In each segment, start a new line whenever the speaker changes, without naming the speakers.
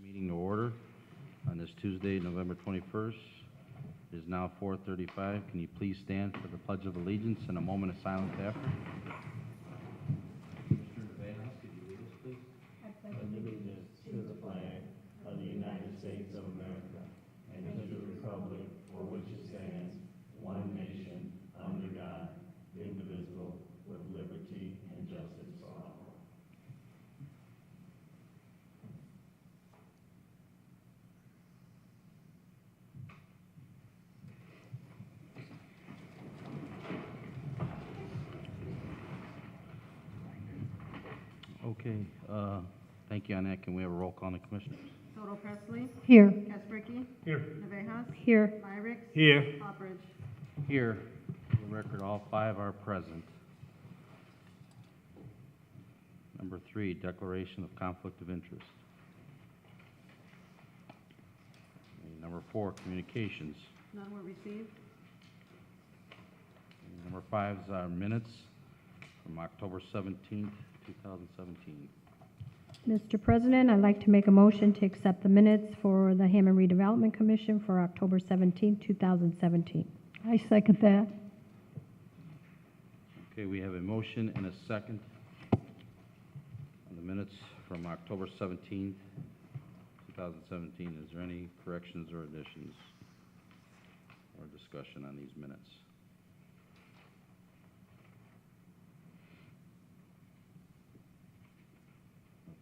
Meeting to order on this Tuesday, November 21st. It is now 4:35. Can you please stand for the Pledge of Allegiance and a moment of silence after? Mr. Nevaeh, could you lead us, please?
I pledge allegiance to the flag of the United States of America and to the republic for which it stands, one nation, under God, indivisible, with liberty and justice for all.
Okay, thank you on that. Can we have a roll call on the commissioners?
Soto Presley.
Here.
Kasperky.
Here.
Nevejas.
Here.
Myrick.
Here.
Hopperidge.
Here, for the record, all five are present. Number 3, declaration of conflict of interest. And number 4, communications.
None were received.
And number 5 is our minutes from October 17th, 2017.
Mr. President, I'd like to make a motion to accept the minutes for the Hammond Redevelopment Commission for October 17, 2017. I second that.
Okay, we have a motion and a second on the minutes from October 17th, 2017. Is there any corrections or additions or discussion on these minutes?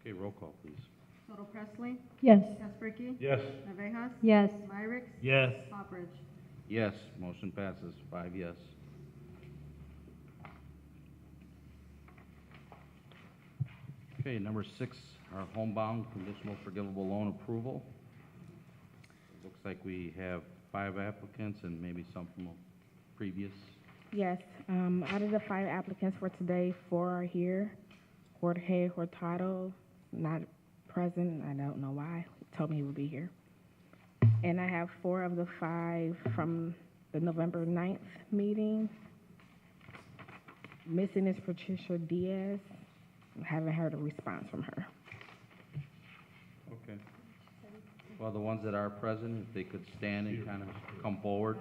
Okay, roll call, please.
Soto Presley.
Yes.
Kasperky.
Yes.
Nevejas.
Yes.
Myrick.
Yes.
Hopperidge.
Yes, motion passes, 5 yes. Okay, number 6, our homebound conditional forgivable loan approval. It looks like we have 5 applicants and maybe some from previous.
Yes, out of the 5 applicants for today, 4 are here. Jorge Hurtado, not present. I don't know why. He told me he would be here. And I have 4 of the 5 from the November 9th meeting. Missing is Patricia Diaz. I haven't heard a response from her.
Okay. Well, the ones that are present, if they could stand and kind of come forward.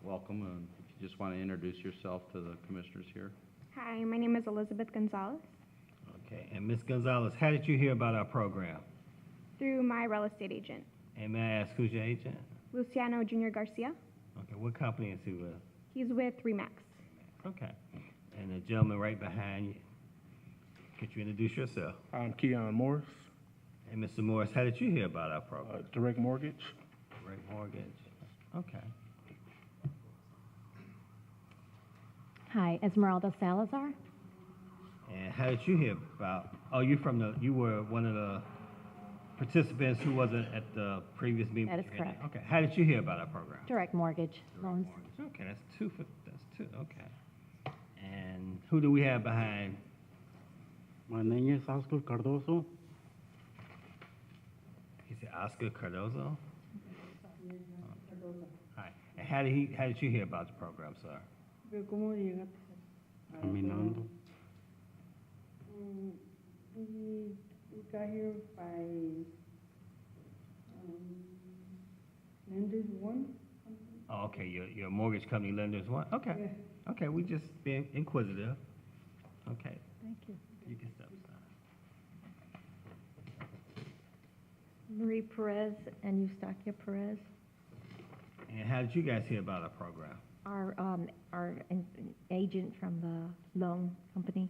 Welcome, and if you just want to introduce yourself to the commissioners here.
Hi, my name is Elizabeth Gonzalez.
Okay, and Ms. Gonzalez, how did you hear about our program?
Through my real estate agent,
And may I ask who's your agent?
Luciano Jr. Garcia.
Okay, what company is he with?
He's with Remax.
Okay, and the gentleman right behind you, could you introduce yourself?
I'm Keon Morris,
And Mr. Morris, how did you hear about our program?
Direct Mortgage.
Direct mortgage. Okay.
Hi, Esmeralda Salazar.
And how did you hear about, oh, you were one of the participants who wasn't at the previous meeting?
That is correct.
Okay, how did you hear about our program?
Direct mortgage loans.
Okay, that's two, okay. And who do we have behind?
My name is Oscar Cardoso.
He said Oscar Cardozo? Hi, and how did you hear about the program, sir?
¿Cómo llegaste?
Caminando.
We got here by Lenders One.
Oh, okay, your mortgage company lenders one? Okay.
Yeah.
Okay, we just being inquisitive. Okay,
Thank you.
you can step aside.
Marie Perez and Eustaquia Perez.
And how did you guys hear about our program?
Our agent from the loan company,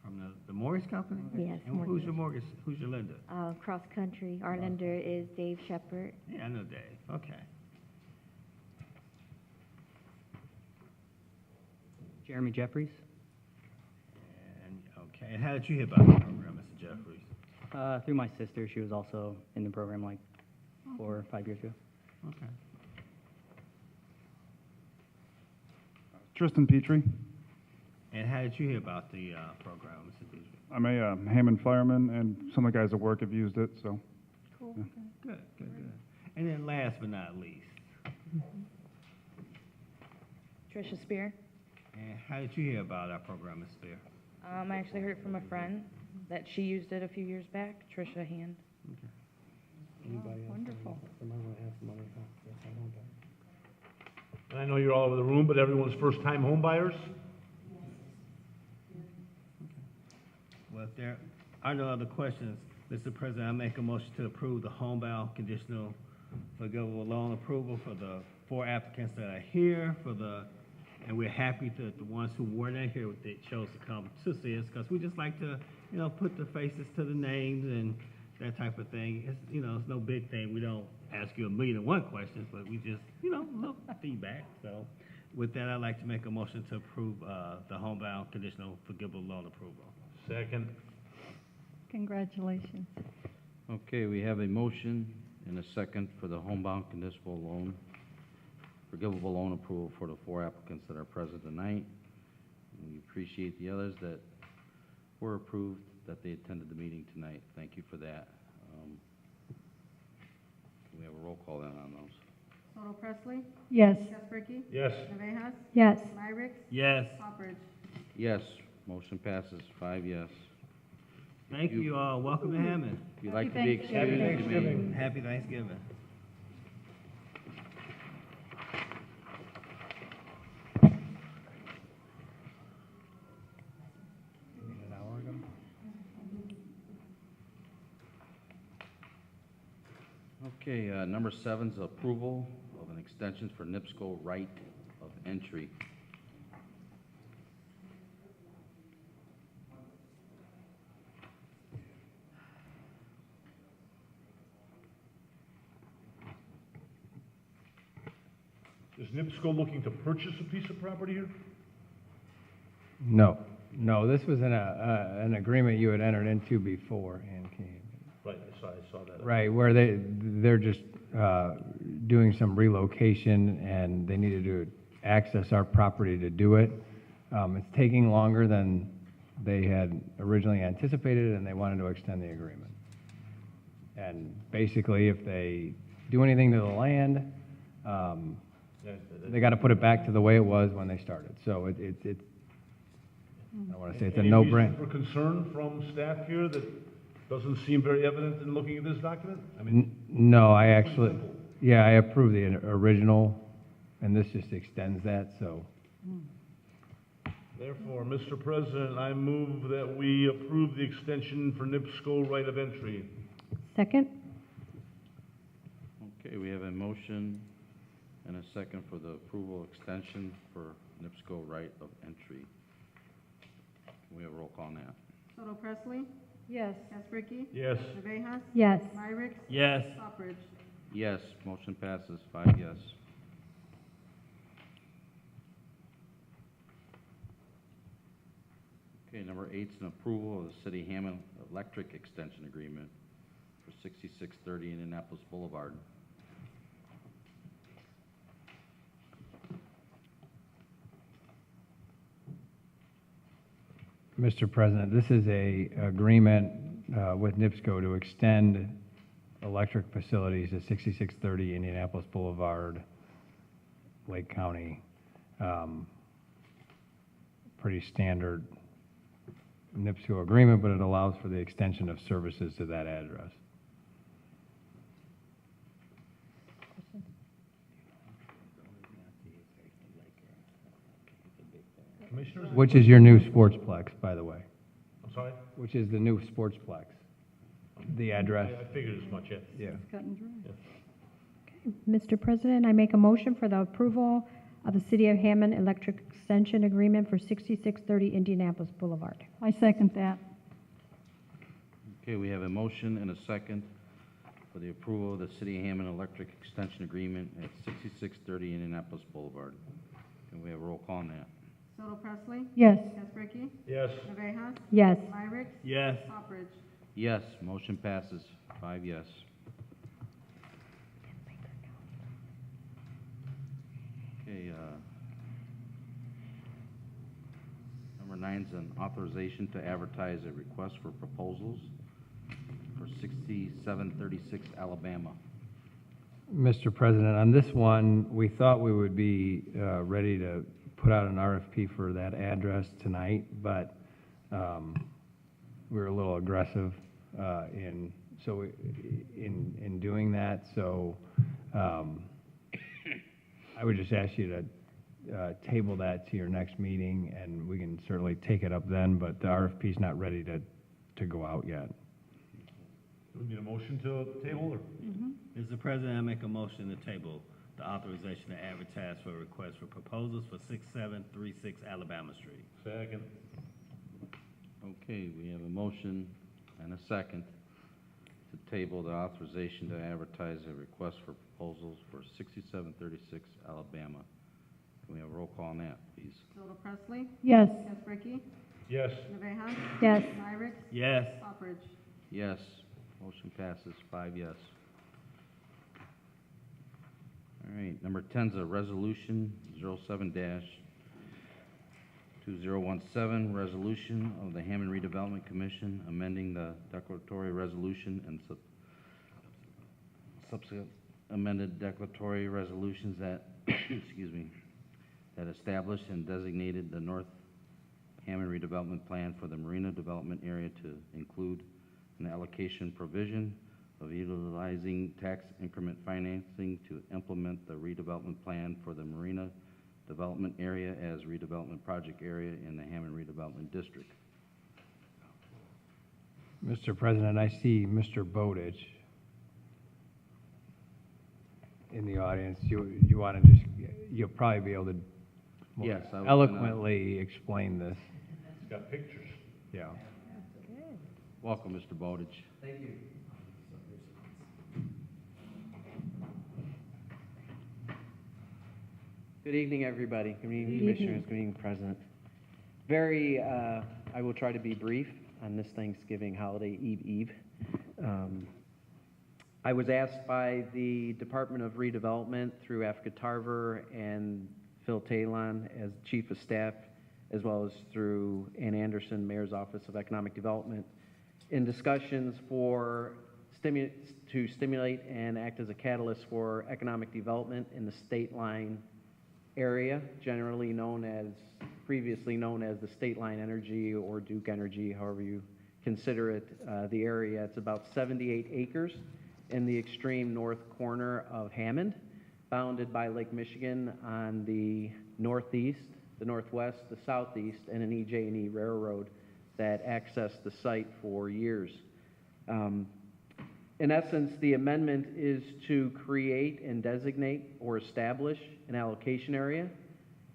From the mortgage company?
Yes,
And who's your mortgage, who's your lender?
cross country. Our lender is Dave Shepard.
Yeah, I know Dave, okay.
Jeremy Jeffries,
And, okay, and how did you hear about the program, Mr. Jeffries?
through my sister. She was also in the program like 4 or 5 years ago.
Okay.
Tristan Petrie.
And how did you hear about the program, Mr. Petrie?
I'm a Hammond fireman, and some of the guys at work have used it, so.
Cool. Good. And then last but not least,
Tricia Spear.
And how did you hear about our program, Ms. Spear?
I actually heard it from a friend that she used it a few years back, Tricia Hand.
Wonderful.
And I know you're all over the room, but everyone's first-time home buyers?
Well, if there are no other questions, Mr. President, I make a motion to approve the homebound conditional forgivable loan approval for the 4 applicants that are here and we're happy that the ones who weren't here, they chose to come to see us, because we just like to, put the faces to the names and that type of thing. It's, it's no big thing. We don't ask you 1,000,001 questions, but we just, look feedback. So with that, I'd like to make a motion to approve the homebound conditional forgivable loan approval.
Second.
Congratulations.
Okay, we have a motion and a second for the homebound conditional loan, forgivable loan approval for the 4 applicants that are present tonight. We appreciate the others that were approved, that they attended the meeting tonight. Thank you for that. Can we have a roll call then on those?
Soto Presley?
Yes.
Casperky?
Yes.
Navejas?
Yes.
Myrick?
Yes.
Hopperidge?
Yes, motion passes 5 yes.
Thank you all. Welcome to Hammond.
If you'd like to
Happy
be excused, you may.
Thanksgiving.
Happy Thanksgiving.
Okay, number 7 is approval of an extension for NIPSCO right of entry.
Is NIPSCO looking to purchase a piece of property here?
No, this was an agreement you had entered into before, and
Right, I saw that.
right, where they're just doing some relocation, and they needed to access our property to do it. It's taking longer than they had originally anticipated, and they wanted to extend the agreement. And basically, if they do anything to the land, they got to put it back to the way it was when they started. So I don't want to say it's a
Any
no-brainer.
reason for concern from staff here that doesn't seem very evident in looking at this document? I mean,
No, I actually, yeah, I approve the original, and this just extends that, so.
therefore, Mr. President, I move that we approve the extension for NIPSCO right of entry.
Second?
Okay, we have a motion and a second for the approval extension for NIPSCO right of entry. Can we have a roll call on that?
Soto Presley?
Yes.
Casperky?
Yes.
Navejas?
Yes.
Myrick?
Yes.
Hopperidge?
Yes, motion passes 5 yes. Okay, number 8 is an approval of the City Hammond Electric Extension Agreement for 6630 Indianapolis Boulevard.
Mr. President, this is a agreement with NIPSCO to extend electric facilities to 6630 Indianapolis Boulevard, Lake County. Pretty standard NIPSCO agreement, but it allows for the extension of services to that address.
Commissioners?
Which is your new sportsplex, by the way?
I'm sorry?
Which is the new sportsplex? The address?
I figured as much, yes.
Yeah.
Cut and dry.
Yes.
Mr. President, I make a motion for the approval of the City of Hammond Electric Extension Agreement for 6630 Indianapolis Boulevard. I second that.
Okay, we have a motion and a second for the approval of the City of Hammond Electric Extension Agreement at 6630 Indianapolis Boulevard. Can we have a roll call on that?
Soto Presley?
Yes.
Casperky?
Yes.
Navejas?
Yes.
Myrick?
Yes.
Hopperidge?
Yes, motion passes 5 yes. Okay, number 9 is an authorization to advertise a request for proposals for 6736 Alabama.
Mr. President, on this one, we thought we would be ready to put out an RFP for that address tonight, but we were a little aggressive in doing that. So I would just ask you to table that to your next meeting, and we can certainly take it up then, but the RFP is not ready to go out yet.
Do we need a motion to table, or?
Mr. President, I make a motion to table the authorization to advertise for a request for proposals for 6736 Alabama Street.
Second.
Okay, we have a motion and a second to table the authorization to advertise a request for proposals for 6736 Alabama. Can we have a roll call on that, please?
Little Presley?
Yes.
Kesbricki?
Yes.
Naveja?
Yes.
Myrick?
Yes.
Hopperidge?
Yes. Motion passes 5 yes. All right, number 10 is a resolution 07-2017, resolution of the Hammond Redevelopment Commission amending the declaratory resolution and subsequent amended declaratory resolutions that, excuse me, that established and designated the North Hammond Redevelopment Plan for the Marina Development Area to include an allocation provision of utilizing tax increment financing to implement the redevelopment plan for the Marina Development Area as redevelopment project area in the Hammond Redevelopment District.
Mr. President, I see Mr. Bowditch in the audience. You want to just, you'll probably be able to more
Yes, I was gonna-
eloquently explain this.
It's got pictures.
Yeah.
Welcome, Mr. Bowditch.
Thank you. Good evening, everybody. Good evening, Commissioners. Good evening, President. I will try to be brief on this Thanksgiving holiday Eve. I was asked by the Department of Redevelopment through Africa Tarver and Phil Talon as Chief of Staff, as well as through Ann Anderson, Mayor's Office of Economic Development, in discussions to stimulate and act as a catalyst for economic development in the state line area, previously known as the State Line Energy or Duke Energy, however you consider it, the area. It's about 78 acres in the extreme north corner of Hammond, bounded by Lake Michigan on the northeast, the northwest, the southeast, and an EJ&E railroad that accessed the site for years. In essence, the amendment is to create and designate or establish an allocation area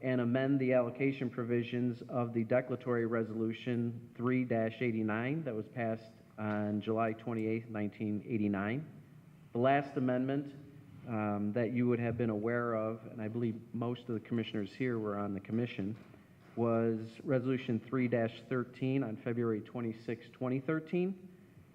and amend the allocation provisions of the Declaratory Resolution 3-89 that was passed on July 28, 1989. The last amendment that you would have been aware of, and I believe most of the commissioners here were on the commission, was Resolution 3-13 on February 26, 2013,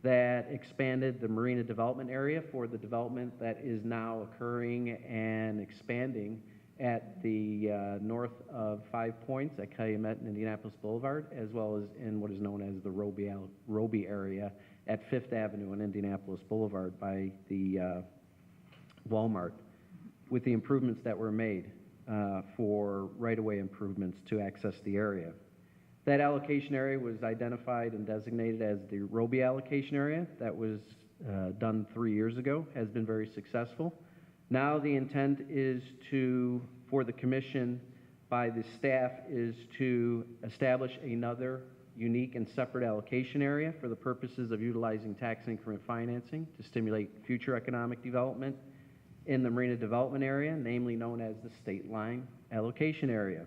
that expanded the Marina Development Area for the development that is now occurring and expanding at the north of 5 Points at Calumet and Indianapolis Boulevard, as well as in what is known as the Roby area at 5th Avenue and Indianapolis Boulevard by the Walmart, with the improvements that were made for right-of-way improvements to access the area. That allocation area was identified and designated as the Roby allocation area. That was done 3 years ago, has been very successful. Now the intent is for the commission by the staff is to establish another unique and separate allocation area for the purposes of utilizing tax increment financing to stimulate future economic development in the Marina Development Area, namely known as the State Line Allocation Area.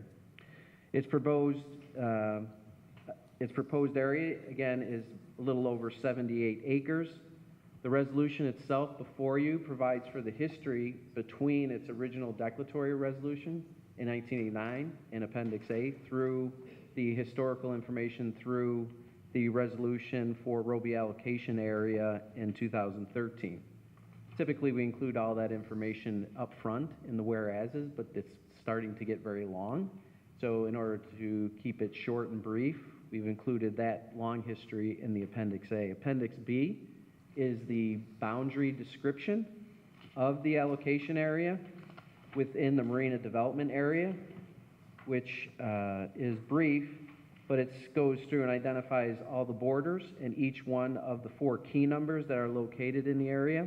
Its proposed area, again, is a little over 78 acres. The resolution itself before you provides for the history between its original declaratory resolution in 1989 in Appendix A through the historical information through the resolution for Roby allocation area in 2013. Typically, we include all that information up front in the whereases, but it's starting to get very long. So in order to keep it short and brief, we've included that long history in the Appendix A. Appendix B is the boundary description of the allocation area within the Marina Development Area, which is brief, but it goes through and identifies all the borders and each one of the 4 key numbers that are located in the area.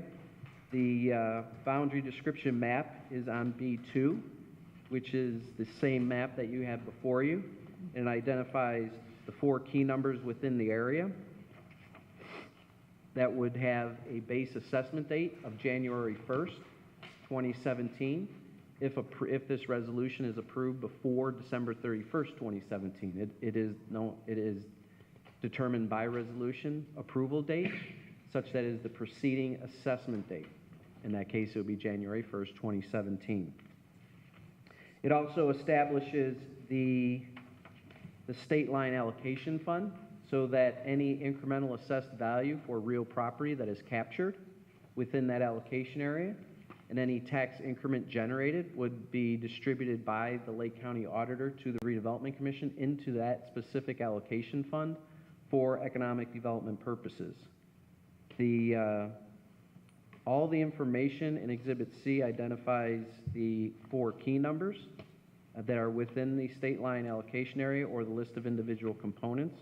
The boundary description map is on B2, which is the same map that you have before you, and identifies the 4 key numbers within the area. That would have a base assessment date of January 1st, 2017, if this resolution is approved before December 31st, 2017. It is determined by resolution approval date, such that is the preceding assessment date. In that case, it would be January 1st, 2017. It also establishes the state line allocation fund, so that any incremental assessed value for real property that is captured within that allocation area and any tax increment generated would be distributed by the Lake County Auditor to the Redevelopment Commission into that specific allocation fund for economic development purposes. All the information in Exhibit C identifies the 4 key numbers that are within the state line allocation area or the list of individual components.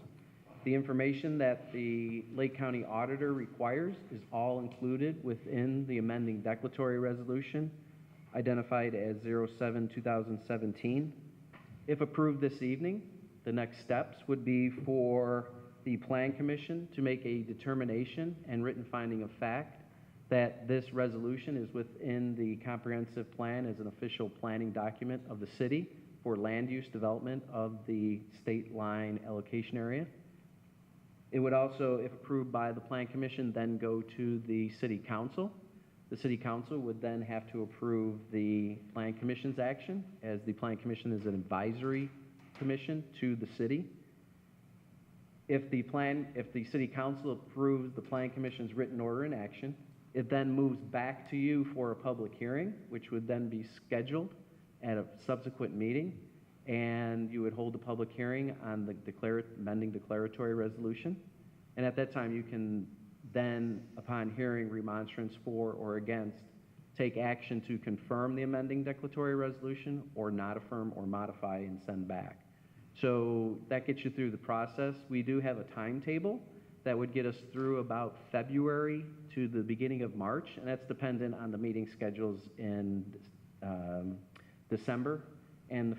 The information that the Lake County Auditor requires is all included within the amending declaratory resolution, identified as 07-2017. If approved this evening, the next steps would be for the Plan Commission to make a determination and written finding of fact that this resolution is within the comprehensive plan as an official planning document of the city for land use development of the state line allocation area. It would also, if approved by the Plan Commission, then go to the City Council. The City Council would then have to approve the Plan Commission's action, as the Plan Commission is an advisory commission to the city. If the City Council approves the Plan Commission's written order in action, it then moves back to you for a public hearing, which would then be scheduled at a subsequent meeting, and you would hold a public hearing on the amending declaratory resolution. And at that time, you can then, upon hearing remonstrance for or against, take action to confirm the amending declaratory resolution or not affirm or modify and send back. So that gets you through the process. We do have a timetable that would get us through about February to the beginning of March, and that's dependent on the meeting schedules in December and the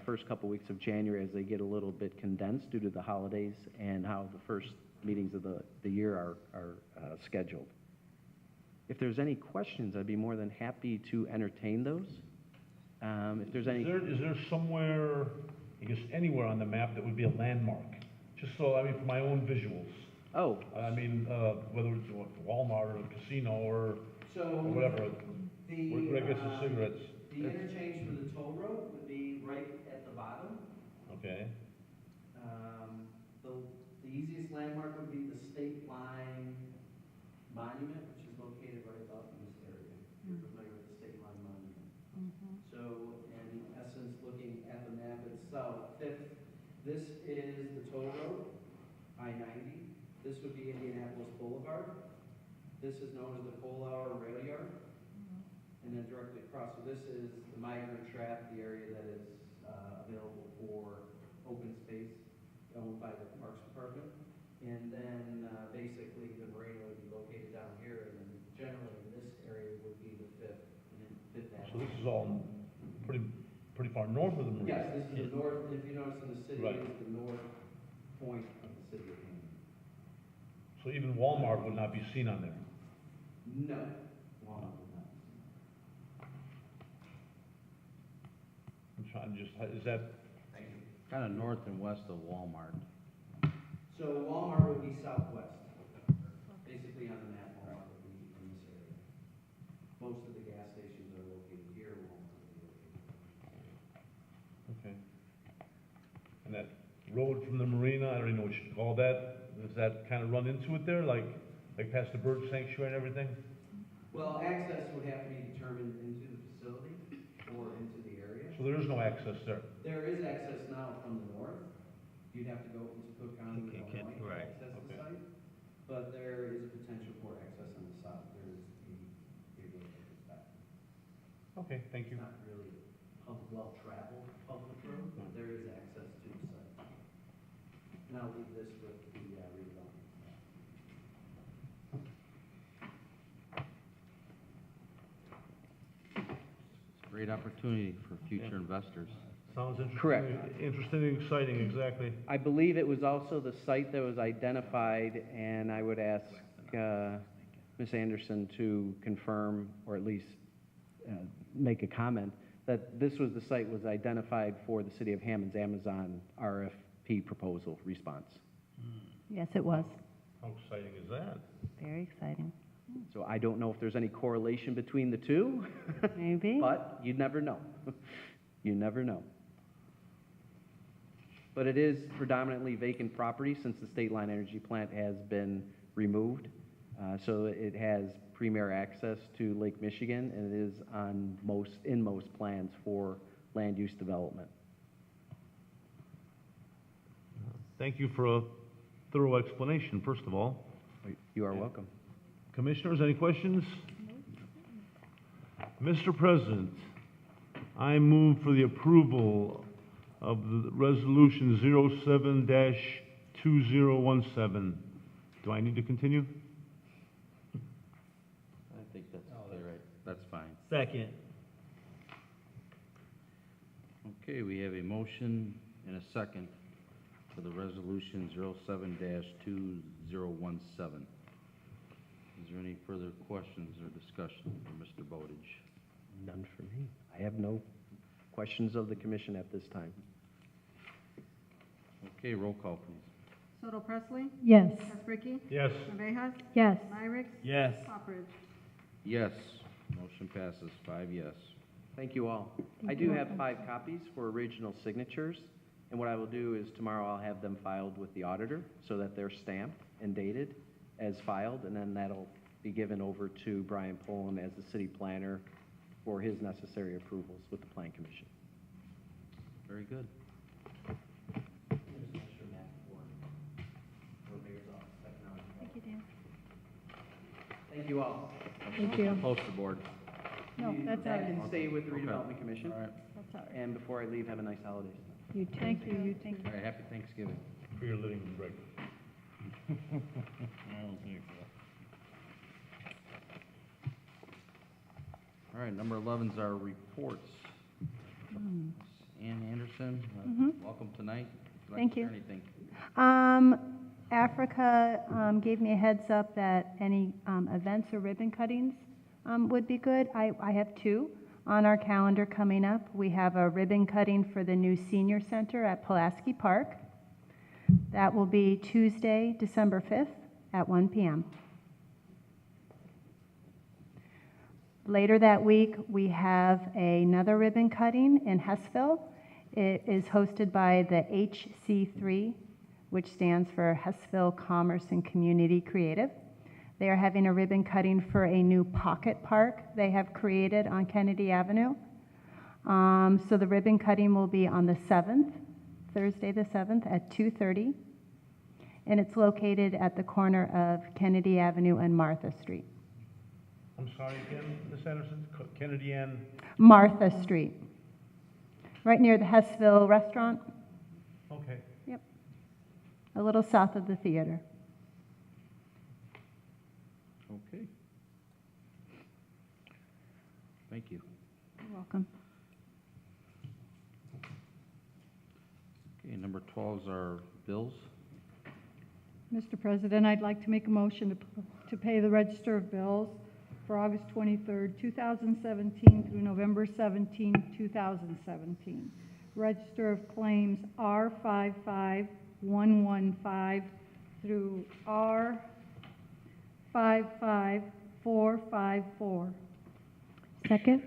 first couple weeks of January, as they get a little bit condensed due to the holidays and how the first meetings of the year are scheduled. If there's any questions, I'd be more than happy to entertain those. If there's any...
Is there somewhere, I guess anywhere on the map that would be a landmark? Just so, I mean, for my own visuals.
Oh.
I mean, whether it's Walmart or a casino or whatever. Where I get some cigarettes.
The interchange for the toll road would be right at the bottom.
Okay.
The easiest landmark would be the state line monument, which is located right about in this area. You're familiar with the state line monument. So, in essence, looking at the map itself, this is the toll road, I-90. This would be Indianapolis Boulevard. This is known as the Coal Hour Rail Yard. And then directly across, so this is the migrant trap, the area that is available for open space owned by the Parks Department. And then basically the marina would be located down here, and then generally in this area would be the Fifth Avenue.
So this is all pretty far north of the marina?
Yes, this is the north, if you notice in the city,
Right.
it is the north point of the city of Hammond.
So even Walmart would not be seen on there?
No, Walmart would not.
I'm trying to just, is that?
Kind of north and west of Walmart.
So Walmart would be southwest. Basically on the map, Walmart would be in this area. Most of the gas stations are located here, Walmart would be located.
Okay. And that road from the marina, I don't even know what you call that, does that kind of run into it there, like past the bird sanctuary and everything?
Well, access would have to be determined into the facility or into the area.
So there is no access there?
There is access now from the north. You'd have to go into Cook County, Illinois to access the site. But there is a potential for access on the south. There is the ability to get back.
Okay, thank you.
It's not really a of well-traveled public road, there is access to the site. And I'll leave this with the redevelopment.
It's a great opportunity for future investors.
Sounds interesting.
Correct.
Interesting and exciting, exactly.
I believe it was also the site that was identified, and I would ask Ms. Anderson to confirm, or at least make a comment, that this was the site was identified for the City of Hammond's Amazon RFP proposal response.
Yes, it was.
How exciting is that?
Very exciting.
So I don't know if there's any correlation between the two,
Maybe.
but you never know. You never know. But it is predominantly vacant property since the State Line Energy Plant has been removed. So it has premier access to Lake Michigan, and it is on in most plans for land use development.
Thank you for a thorough explanation, first of all.
You are welcome.
Commissioners, any questions? Mr. President, I move for the approval of the resolution 07-2017. Do I need to continue?
I think that's okay, right? That's fine.
Second.
Okay, we have a motion and a second for the resolution 07-2017. Is there any further questions or discussion for Mr. Bowditch?
None for me. I have no questions of the commission at this time.
Okay, roll call, please.
Soto Presley?
Yes.
Hespericki?
Yes.
Navejas?
Yes.
Myrick?
Yes.
Poppers?
Yes, motion passes 5 yes.
Thank you all. I do have 5 copies for original signatures, and what I will do is tomorrow I'll have them filed with the auditor so that they're stamped and dated as filed, and then that'll be given over to Brian Pullen as the city planner for his necessary approvals with the Plan Commission.
Very good.
Thank you, Dan.
Thank you all.
Thank you.
Poster board.
No, that's all
That
right.
can stay with the
Okay.
Redevelopment Commission.
All right.
That's all right.
And before I leave, have a nice holiday.
You too. Thank you. You too.
All right, happy Thanksgiving.
For your living, Greg.
All right, number 11 is our reports. Ann Anderson, welcome tonight. Would
Thank
like
you.
to share anything?
Africa gave me a heads up that any events or ribbon cuttings would be good. I have 2 on our calendar coming up. We have a ribbon cutting for the new senior center at Pulaski Park. That will be Tuesday, December 5th at 1 p.m. Later that week, we have another ribbon cutting in Hessville. It is hosted by the HC3, which stands for Hessville Commerce and Community Creative. They are having a ribbon cutting for a new pocket park they have created on Kennedy Avenue. So the ribbon cutting will be on the 7th, Thursday the 7th at 2:30. And it's located at the corner of Kennedy Avenue and Martha Street.
I'm sorry again, Ms. Anderson, Kennedy and?
Martha Street, right near the Hessville restaurant.
Okay.
Yep. A little south of the theater.
Okay. Thank you.
You're welcome.
Okay, number 12 is our bills.
Mr. President, I'd like to make a motion to pay the register of bills for August 23rd, 2017 through November 17, 2017. Register of claims R55115 through R55454.
Second?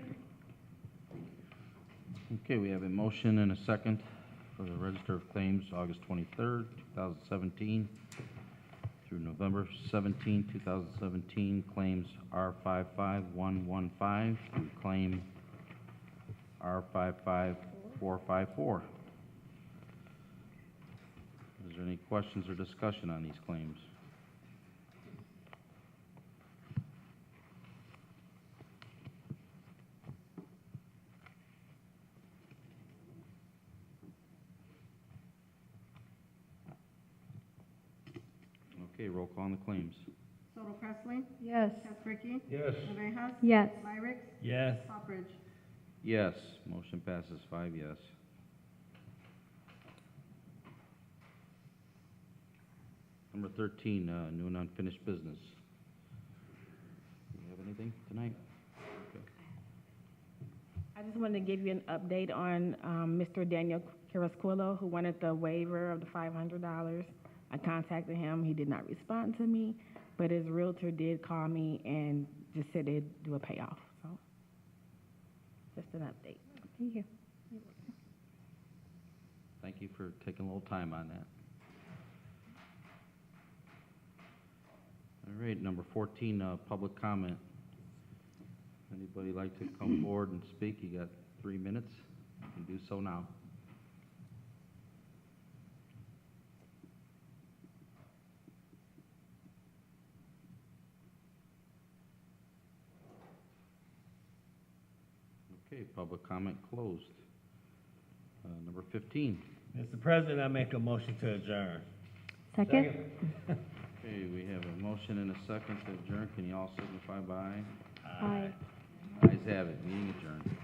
Okay, we have a motion and a second for the register of claims, August 23rd, 2017 through November 17, 2017, claims R55115 through claim R55454. Is there any questions or discussion on these claims? Okay, roll call on the claims.
Soto Presley,
Yes.
Keswicky,
Yes.
Navejas,
Yes.
Lyric,
Yes.
Hawbridge.
Yes, motion passes 5 yes. Number 13, new and unfinished business. Do you have anything tonight? Okay.
I just wanted to give you an update on Mr. Daniel Carrasquillo, who wanted the waiver of the $500. I contacted him. He did not respond to me, but his realtor did call me and just said they'd do a payoff. So, just an update.
Thank you.
Thank you for taking a little time on that. All right, number 14, public comment. Anybody like to come forward and speak? You got 3 minutes. You can do so now. Okay, public comment closed. Number 15.
Mr. President, I make a motion to adjourn.
Second?
Okay, we have a motion and a second to adjourn. Can you all signify by aye?
Aye.
Ayes have it, meeting adjourned.